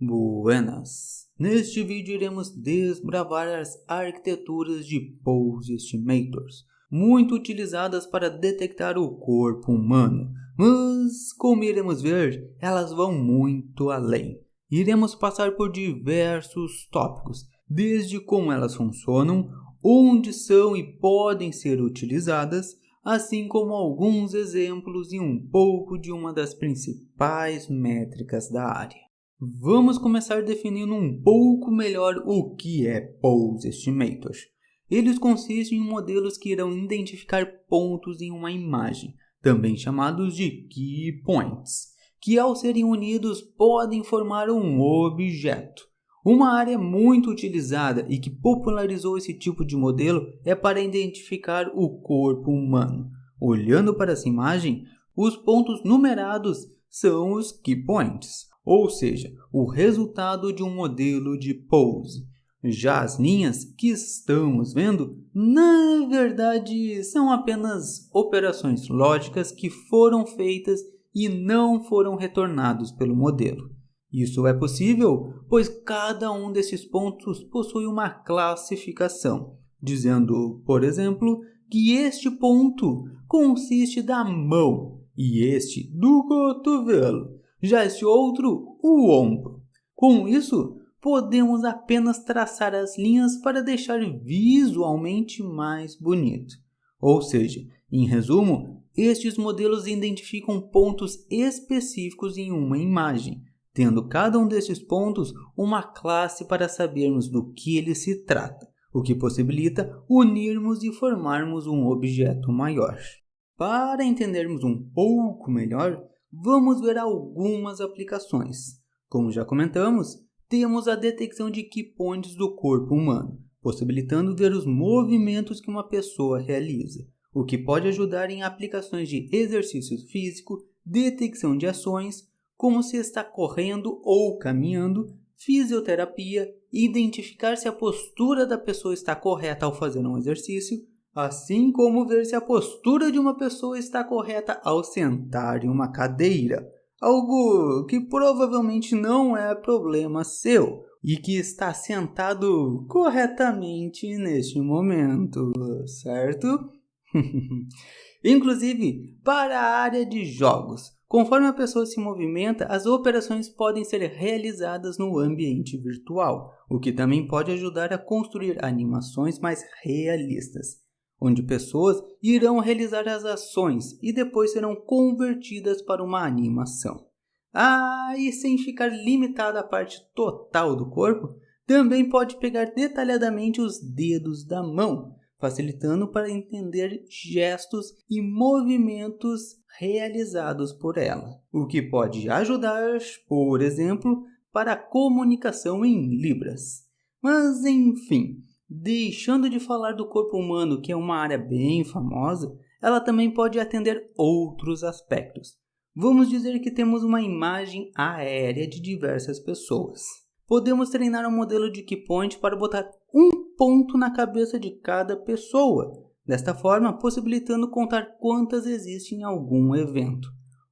Buenas! Neste vídeo iremos desbravar as arquiteturas de Pose Estimators, muito utilizadas para detectar o corpo humano, mas, como iremos ver, elas vão muito além. Iremos passar por diversos tópicos, desde como elas funcionam, onde são e podem ser utilizadas, assim como alguns exemplos e um pouco de uma das principais métricas da área. Vamos começar definindo um pouco melhor o que é Pose Estimators. Eles consistem em modelos que irão identificar pontos em uma imagem, também chamados de Key Points, que ao serem unidos podem formar um objeto. Uma área muito utilizada e que popularizou esse tipo de modelo é para identificar o corpo humano. Olhando para essa imagem, os pontos numerados são os Key Points, ou seja, o resultado de um modelo de pose. Já as linhas que estamos vendo, na verdade, são apenas operações lógicas que foram feitas e não foram retornados pelo modelo. Isso é possível, pois cada um desses pontos possui uma classificação, dizendo, por exemplo, que este ponto consiste da mão e este do cotovelo. Já esse outro, o ombro. Com isso, podemos apenas traçar as linhas para deixar visualmente mais bonito. Ou seja, em resumo, estes modelos identificam pontos específicos em uma imagem, tendo cada um desses pontos uma classe para sabermos do que ele se trata, o que possibilita unirmos e formarmos um objeto maior. Para entendermos um pouco melhor, vamos ver algumas aplicações. Como já comentamos, temos a detecção de key points do corpo humano, possibilitando ver os movimentos que uma pessoa realiza, o que pode ajudar em aplicações de exercício físico, detecção de ações, como se está correndo ou caminhando, fisioterapia, identificar se a postura da pessoa está correta ao fazer um exercício, assim como ver se a postura de uma pessoa está correta ao sentar em uma cadeira, algo que provavelmente não é problema seu e que está sentado corretamente neste momento, certo? Inclusive, para a área de jogos, conforme a pessoa se movimenta, as operações podem ser realizadas no ambiente virtual, o que também pode ajudar a construir animações mais realistas, onde pessoas irão realizar as ações e depois serão convertidas para uma animação. E sem ficar limitada à parte total do corpo, também pode pegar detalhadamente os dedos da mão, facilitando para entender gestos e movimentos realizados por ela, o que pode ajudar, por exemplo, para a comunicação em libras. Mas enfim, deixando de falar do corpo humano, que é uma área bem famosa, ela também pode atender outros aspectos. Vamos dizer que temos uma imagem aérea de diversas pessoas. Podemos treinar um modelo de key point para botar um ponto na cabeça de cada pessoa, desta forma possibilitando contar quantas existem em algum evento.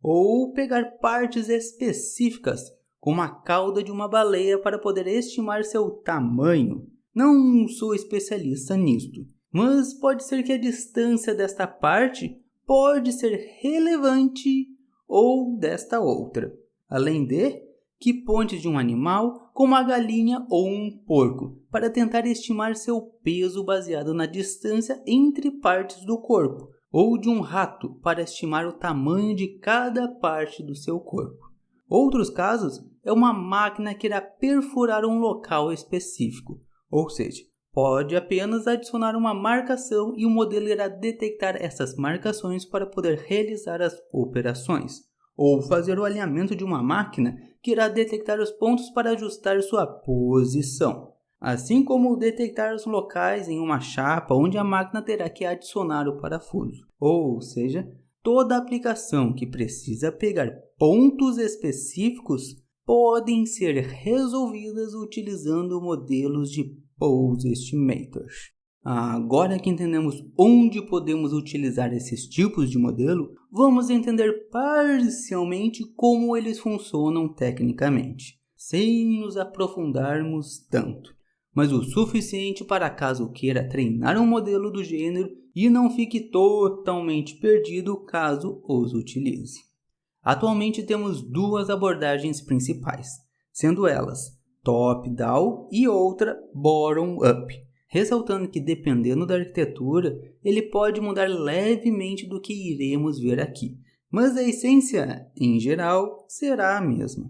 Ou pegar partes específicas, como a cauda de uma baleia, para poder estimar seu tamanho. Não sou especialista nisto, mas pode ser que a distância desta parte pode ser relevante ou desta outra. Além de key points de um animal, como a galinha ou um porco, para tentar estimar seu peso baseado na distância entre partes do corpo, ou de um rato, para estimar o tamanho de cada parte do seu corpo. Outros casos é uma máquina que irá perfurar um local específico, ou seja, pode apenas adicionar uma marcação e o modelo irá detectar essas marcações para poder realizar as operações, ou fazer o alinhamento de uma máquina que irá detectar os pontos para ajustar sua posição, assim como detectar os locais em uma chapa onde a máquina terá que adicionar o parafuso. Ou seja, toda aplicação que precisa pegar pontos específicos podem ser resolvidas utilizando modelos de Pose Estimators. Agora que entendemos onde podemos utilizar esses tipos de modelo, vamos entender parcialmente como eles funcionam tecnicamente. sem nos aprofundarmos tanto, mas o suficiente para caso queira treinar um modelo do gênero e não fique totalmente perdido caso os utilize. Atualmente temos duas abordagens principais, sendo elas top-down e outra bottom-up, ressaltando que dependendo da arquitetura, ele pode mudar levemente do que iremos ver aqui, mas a essência, em geral, será a mesma.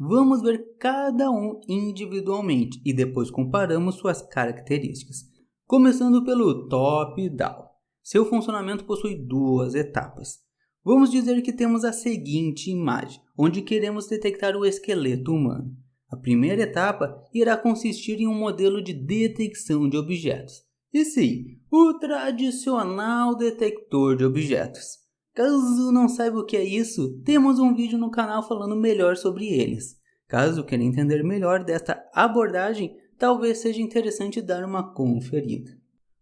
Vamos ver cada um individualmente e depois comparamos suas características. Começando pelo top-down. Seu funcionamento possui duas etapas. Vamos dizer que temos a seguinte imagem, onde queremos detectar o esqueleto humano. A primeira etapa irá consistir em um modelo de detecção de objetos. E sim, o tradicional detector de objetos. Caso não saiba o que é isso, temos um vídeo no canal falando melhor sobre eles. Caso queira entender melhor desta abordagem, talvez seja interessante dar uma conferida.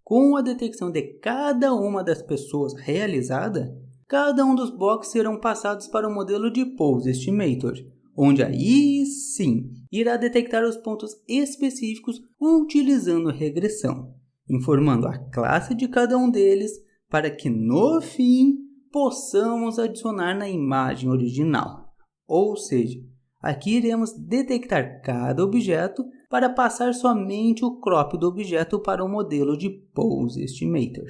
Com a detecção de cada uma das pessoas realizada, cada um dos blocos serão passados para o modelo de Pose Estimator, onde aí sim irá detectar os pontos específicos utilizando regressão, informando a classe de cada um deles para que no fim possamos adicionar na imagem original. Ou seja, aqui iremos detectar cada objeto para passar somente o crop do objeto para o modelo de Pose Estimator.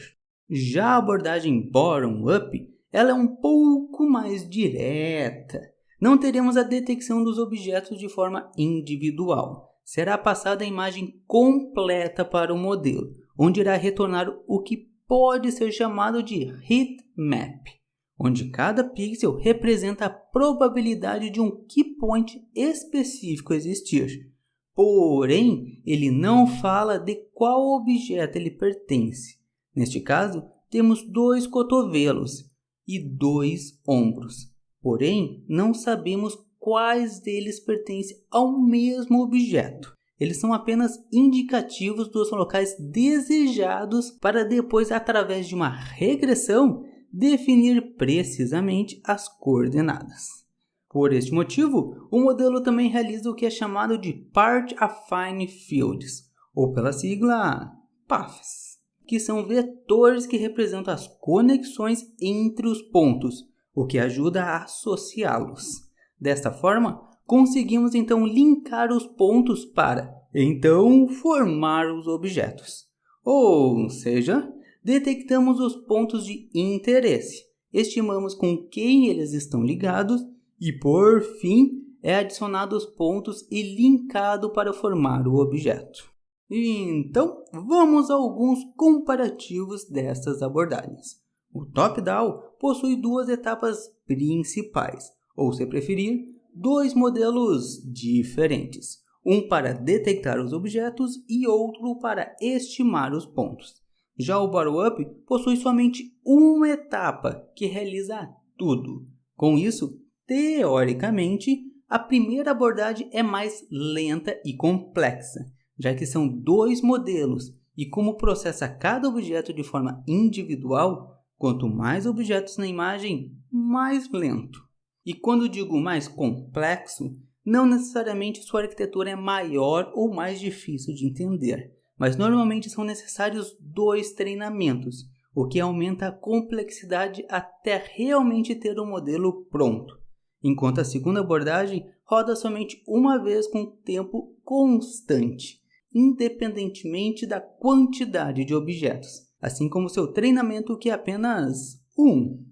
Já a abordagem bottom-up, ela é um pouco mais direta. Não teremos a detecção dos objetos de forma individual. Será passada a imagem completa para o modelo, onde irá retornar o que pode ser chamado de heatmap, onde cada pixel representa a probabilidade de um key point específico existir. Porém, ele não fala de qual objeto ele pertence. Neste caso, temos 2 cotovelos e 2 ombros. Porém, não sabemos quais deles pertencem ao mesmo objeto. Eles são apenas indicativos dos locais desejados para depois, através de uma regressão, definir precisamente as coordenadas. Por este motivo, o modelo também realiza o que é chamado de Path Affine Fields, ou pela sigla PAFs, que são vetores que representam as conexões entre os pontos, o que ajuda a associá-los. Desta forma, conseguimos então linkar os pontos para, então, formar os objetos. Ou seja, detectamos os pontos de interesse, estimamos com quem eles estão ligados e, por fim, é adicionado os pontos e linkado para formar o objeto. Então, vamos a alguns comparativos dessas abordagens. O top-down possui 2 etapas principais, ou se preferir, 2 modelos diferentes, um para detectar os objetos e outro para estimar os pontos. Já o bottom-up possui somente uma etapa que realiza tudo. Com isso, teoricamente, a primeira abordagem é mais lenta e complexa, já que são 2 modelos e como processa cada objeto de forma individual, quanto mais objetos na imagem, mais lento. E quando digo mais complexo, não necessariamente sua arquitetura é maior ou mais difícil de entender, mas normalmente são necessários 2 treinamentos, o que aumenta a complexidade até realmente ter o modelo pronto, enquanto a segunda abordagem roda somente uma vez com tempo constante, independentemente da quantidade de objetos, assim como seu treinamento, que é apenas 1.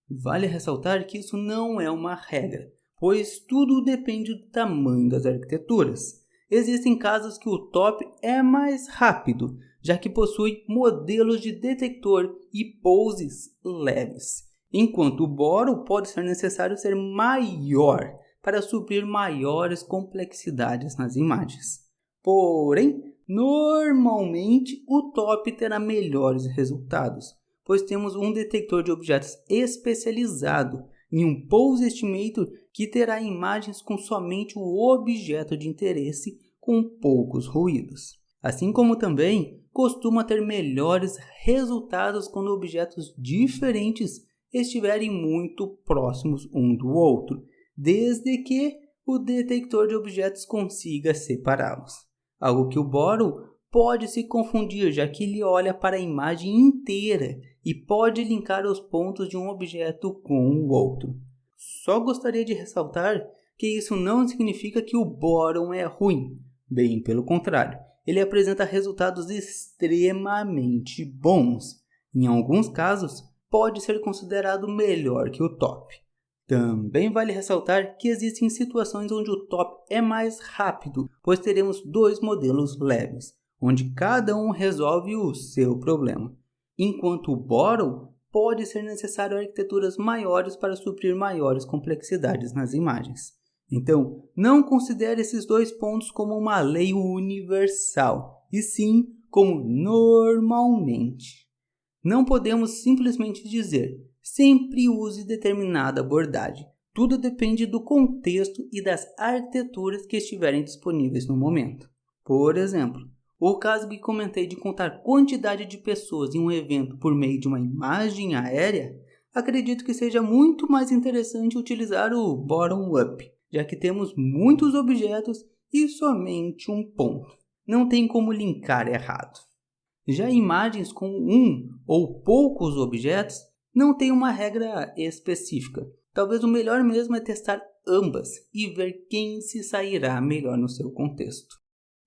Vale ressaltar que isso não é uma regra, pois tudo depende do tamanho das arquiteturas. Existem casos que o top é mais rápido, já que possui modelos de detector e poses leves, enquanto o bottom pode ser necessário ser maior para suprir maiores complexidades nas imagens. Porém, normalmente o top terá melhores resultados, pois temos um detector de objetos especializado em um Pose Estimator que terá imagens com somente o objeto de interesse com poucos ruídos. Assim como também costuma ter melhores resultados quando objetos diferentes estiverem muito próximos um do outro, desde que o detector de objetos consiga separá-los. Algo que o Boron pode se confundir, já que ele olha para a imagem inteira e pode linkar os pontos de um objeto com o outro. Só gostaria de ressaltar que isso não significa que o Boron é ruim. Bem, pelo contrário, ele apresenta resultados extremamente bons. Em alguns casos, pode ser considerado melhor que o top. Também vale ressaltar que existem situações onde o top é mais rápido, pois teremos 2 modelos leves, onde cada um resolve o seu problema. Enquanto o Boron pode ser necessário arquiteturas maiores para suprir maiores complexidades nas imagens. Então, não considere esses 2 pontos como uma lei universal, e sim como normalmente. Não podemos simplesmente dizer, sempre use determinada abordagem. Tudo depende do contexto e das arquiteturas que estiverem disponíveis no momento. Por exemplo, o caso que comentei de contar quantidade de pessoas em um evento por meio de uma imagem aérea, acredito que seja muito mais interessante utilizar o bottom-up, já que temos muitos objetos e somente um ponto. Não tem como linkar errado. Já imagens com um ou poucos objetos não tem uma regra específica. Talvez o melhor mesmo é testar ambas e ver quem se sairá melhor no seu contexto.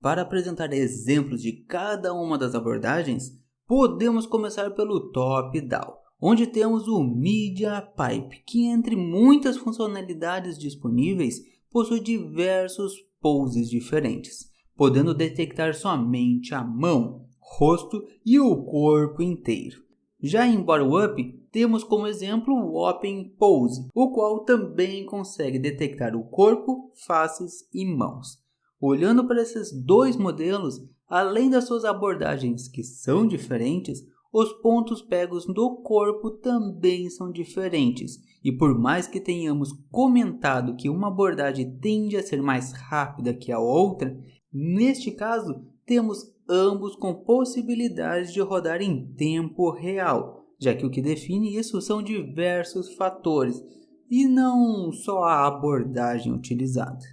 Para apresentar exemplos de cada uma das abordagens, podemos começar pelo top-down, onde temos o Media Pipe, que entre muitas funcionalidades disponíveis, possui diversos poses diferentes, podendo detectar somente a mão, rosto e o corpo inteiro. Já em bottom-up, temos como exemplo o Open Pose, o qual também consegue detectar o corpo, faces e mãos. Olhando para esses 2 modelos, além das suas abordagens que são diferentes, os pontos pegos no corpo também são diferentes. E por mais que tenhamos comentado que uma abordagem tende a ser mais rápida que a outra, neste caso temos ambos com possibilidades de rodar em tempo real, já que o que define isso são diversos fatores, e não só a abordagem utilizada.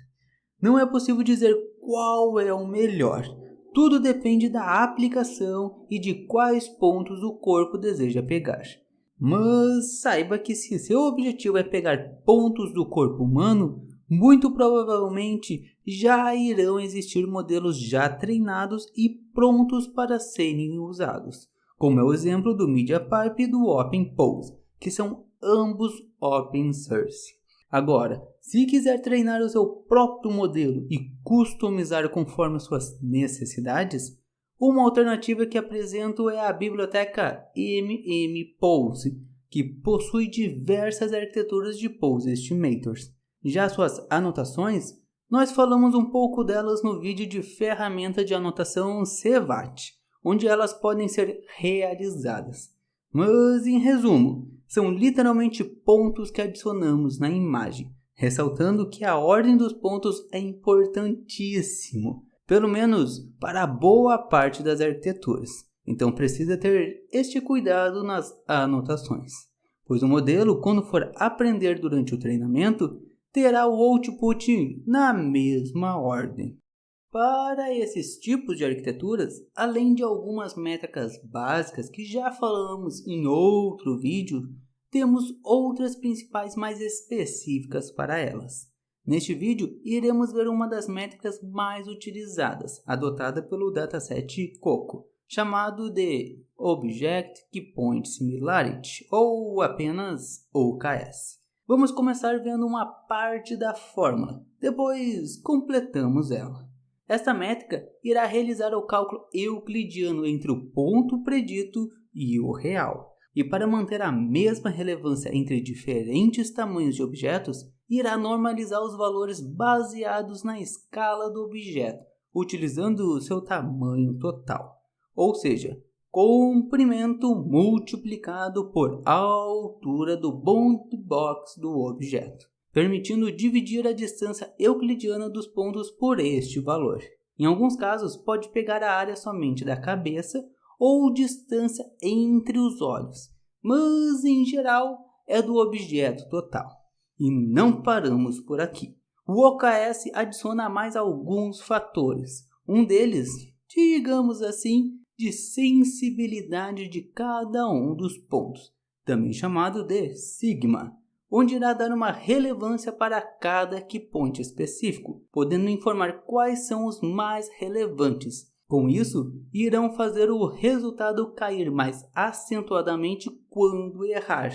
Não é possível dizer qual é o melhor. Tudo depende da aplicação e de quais pontos o corpo deseja pegar. Mas saiba que se seu objetivo é pegar pontos do corpo humano, muito provavelmente já irão existir modelos já treinados e prontos para serem usados, como é o exemplo do Media Pipe e do Open Pose, que são ambos open source. Agora, se quiser treinar o seu próprio modelo e customizar conforme suas necessidades, uma alternativa que apresento é a biblioteca MMPose, que possui diversas arquiteturas de Pose Estimators. Já suas anotações, nós falamos um pouco delas no vídeo de ferramenta de anotação CVAT, onde elas podem ser realizadas. Mas, em resumo, são literalmente pontos que adicionamos na imagem, ressaltando que a ordem dos pontos é importantíssimo, pelo menos para boa parte das arquiteturas. Então precisa ter este cuidado nas anotações, pois o modelo, quando for aprender durante o treinamento, terá o output na mesma ordem. Para esses tipos de arquiteturas, além de algumas métricas básicas que já falamos em outro vídeo, temos outras principais mais específicas para elas. Neste vídeo, iremos ver uma das métricas mais utilizadas, adotada pelo dataset COCO, chamado de Object Key Point Similarity, ou apenas OKS. Vamos começar vendo uma parte da fórmula, depois completamos ela. Esta métrica irá realizar o cálculo euclidiano entre o ponto predito e o real. E para manter a mesma relevância entre diferentes tamanhos de objetos, irá normalizar os valores baseados na escala do objeto, utilizando o seu tamanho total. Ou seja, comprimento multiplicado por altura do bound box do objeto, permitindo dividir a distância euclidiana dos pontos por este valor. Em alguns casos, pode pegar a área somente da cabeça ou distância entre os olhos, mas em geral é do objeto total. E não paramos por aqui. O OKS adiciona mais alguns fatores. Um deles, digamos assim, de sensibilidade de cada um dos pontos, também chamado de sigma, onde irá dar uma relevância para cada key point específico, podendo informar quais são os mais relevantes. Com isso, irão fazer o resultado cair mais acentuadamente quando errar,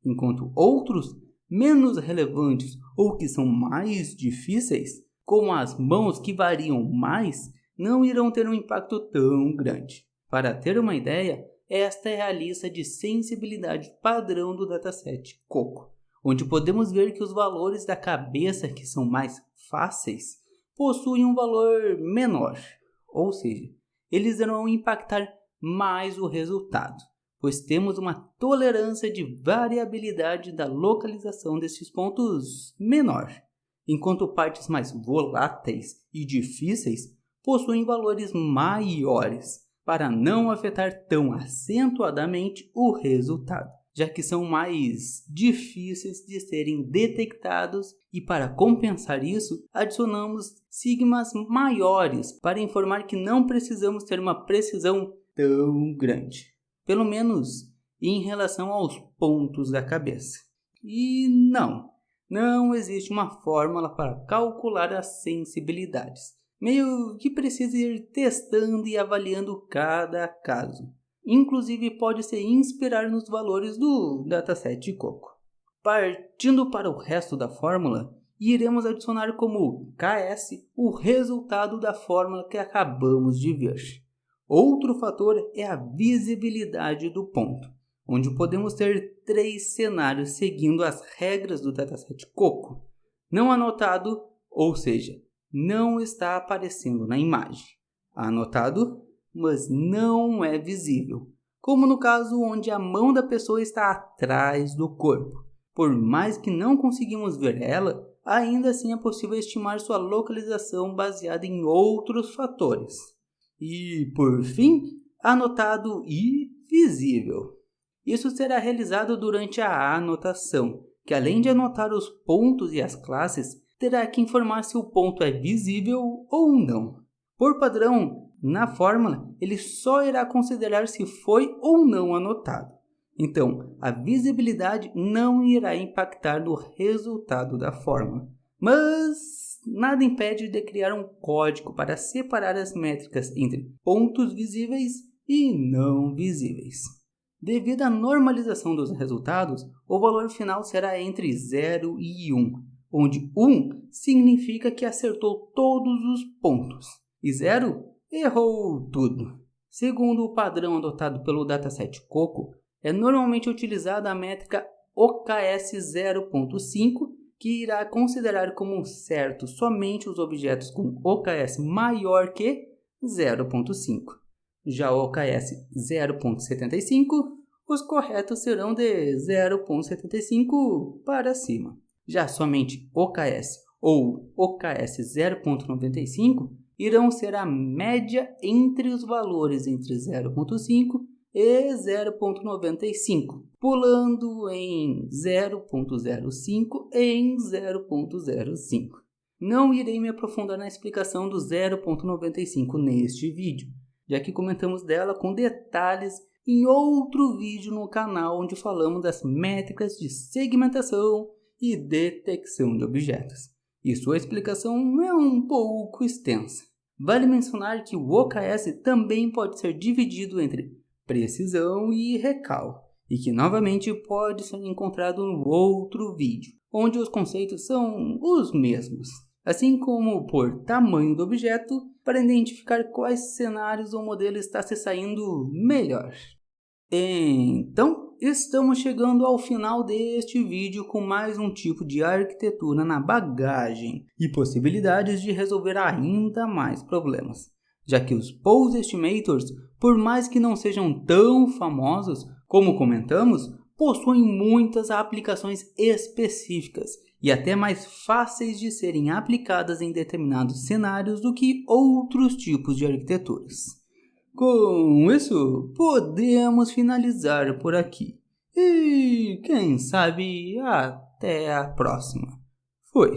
enquanto outros, menos relevantes ou que são mais difíceis, como as mãos que variam mais, não irão ter um impacto tão grande. Para ter uma ideia, esta é a lista de sensibilidade padrão do dataset Coco, onde podemos ver que os valores da cabeça que são mais fáceis possuem um valor menor, ou seja, eles irão impactar mais o resultado, pois temos uma tolerância de variabilidade da localização desses pontos menor, enquanto partes mais voláteis e difíceis possuem valores maiores, para não afetar tão acentuadamente o resultado, já que são mais difíceis de serem detectados, e para compensar isso, adicionamos sigmas maiores para informar que não precisamos ter uma precisão tão grande, pelo menos em relação aos pontos da cabeça. E não existe uma fórmula para calcular as sensibilidades. Meio que precisa ir testando e avaliando cada caso. Inclusive pode se inspirar nos valores do dataset Coco. Partindo para o resto da fórmula, iremos adicionar como KS o resultado da fórmula que acabamos de ver. Outro fator é a visibilidade do ponto, onde podemos ter 3 cenários seguindo as regras do dataset Coco. Não anotado, ou seja, não está aparecendo na imagem. Anotado, mas não é visível, como no caso onde a mão da pessoa está atrás do corpo. Por mais que não conseguimos ver ela, ainda assim é possível estimar sua localização baseada em outros fatores. E, por fim, anotado e visível. Isso será realizado durante a anotação, que além de anotar os pontos e as classes, terá que informar se o ponto é visível ou não. Por padrão, na fórmula, ele só irá considerar se foi ou não anotado. Então, a visibilidade não irá impactar no resultado da fórmula. Mas nada impede de criar um código para separar as métricas entre pontos visíveis e não visíveis. Devido à normalização dos resultados, o valor final será entre 0 e 1. Onde 1 significa que acertou todos os pontos e 0 errou tudo. Segundo o padrão adotado pelo dataset Coco, é normalmente utilizada a métrica OKS 0.5, que irá considerar como certo somente os objetos com OKS maior que 0.5. Já o OKS 0.75, os corretos serão de 0.75 para cima. Já somente OKS ou OKS 0.95 irão ser a média entre os valores entre 0.5 e 0.95, pulando em 0.05 em 0.05. Não irei me aprofundar na explicação do 0.95 neste vídeo, já que comentamos dela com detalhes em outro vídeo no canal onde falamos das métricas de segmentação e detecção de objetos, e sua explicação é um pouco extensa. Vale mencionar que o OKS também pode ser dividido entre precisão e recal, e que novamente pode ser encontrado no outro vídeo, onde os conceitos são os mesmos, assim como por tamanho do objeto, para identificar quais cenários o modelo está se saindo melhor. Então, estamos chegando ao final deste vídeo com mais um tipo de arquitetura na bagagem e possibilidades de resolver ainda mais problemas, já que os Pose Estimators, por mais que não sejam tão famosos, como comentamos, possuem muitas aplicações específicas e até mais fáceis de serem aplicadas em determinados cenários do que outros tipos de arquiteturas. Com isso, podemos finalizar por aqui. E quem sabe até a próxima. Fui!